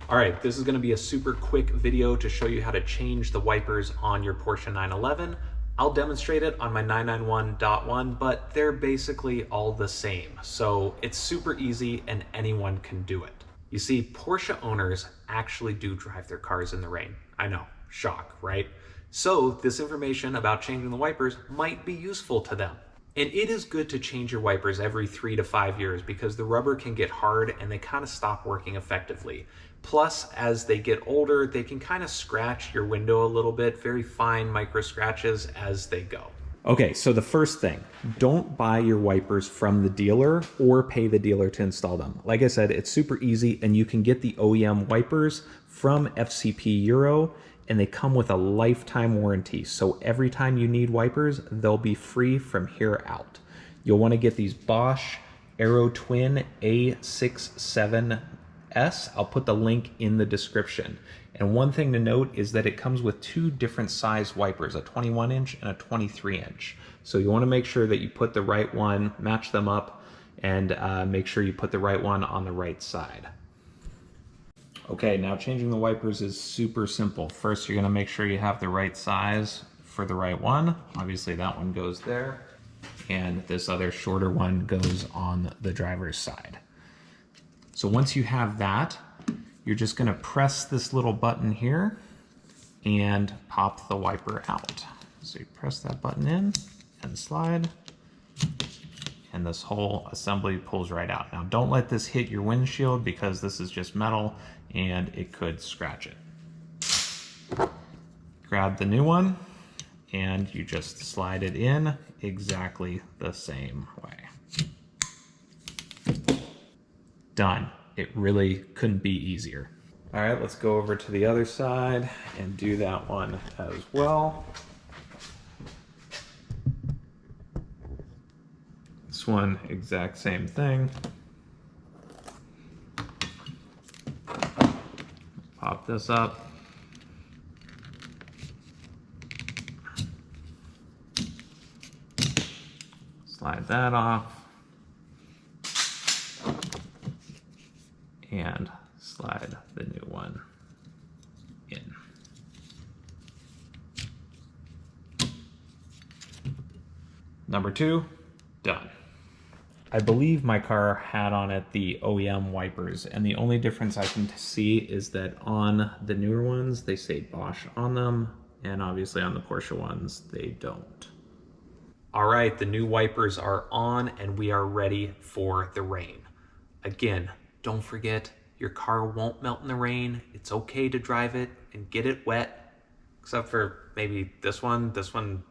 All right, this is gonna be a super quick video to show you how to change the wipers on your Porsche 911. I'll demonstrate it on my 991.1, but they're basically all the same. So it's super easy and anyone can do it. You see, Porsche owners actually do drive their cars in the rain. I know, shock, right? So this information about changing the wipers might be useful to them. And it is good to change your wipers every 3 to 5 years because the rubber can get hard and they kind of stop working effectively. Plus, as they get older, they can kind of scratch your window a little bit, very fine micro scratches as they go. Okay, so the first thing, don't buy your wipers from the dealer or pay the dealer to install them. Like I said, it's super easy and you can get the OEM wipers from FCP Euro and they come with a lifetime warranty. So every time you need wipers, they'll be free from here out. You'll want to get these Bosch Aero Twin A67S. I'll put the link in the description. And one thing to note is that it comes with 2 different size wipers, a 21 inch and a 23 inch. So you want to make sure that you put the right one, match them up, and make sure you put the right one on the right side. Okay, now changing the wipers is super simple. First, you're gonna make sure you have the right size for the right one. Obviously that one goes there, and this other shorter one goes on the driver's side. So once you have that, you're just gonna press this little button here and pop the wiper out. So you press that button in and slide, and this whole assembly pulls right out. Now don't let this hit your windshield because this is just metal and it could scratch it. Grab the new one and you just slide it in exactly the same way. Done. It really couldn't be easier. All right, let's go over to the other side and do that one as well. This one, exact same thing. Pop this up. Slide that off. And slide the new one in. Number 2, done. I believe my car had on it the OEM wipers, and the only difference I can see is that on the newer ones, they say Bosch on them, and obviously on the Porsche ones, they don't. All right, the new wipers are on, and we are ready for the rain. Again, don't forget, your car won't melt in the rain. It's okay to drive it and get it wet, except for maybe this one. This one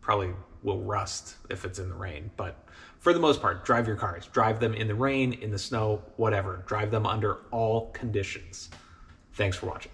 probably will rust if it's in the rain, but for the most part, drive your cars. Drive them in the rain, in the snow, whatever. Drive them under all conditions. Thanks for watching.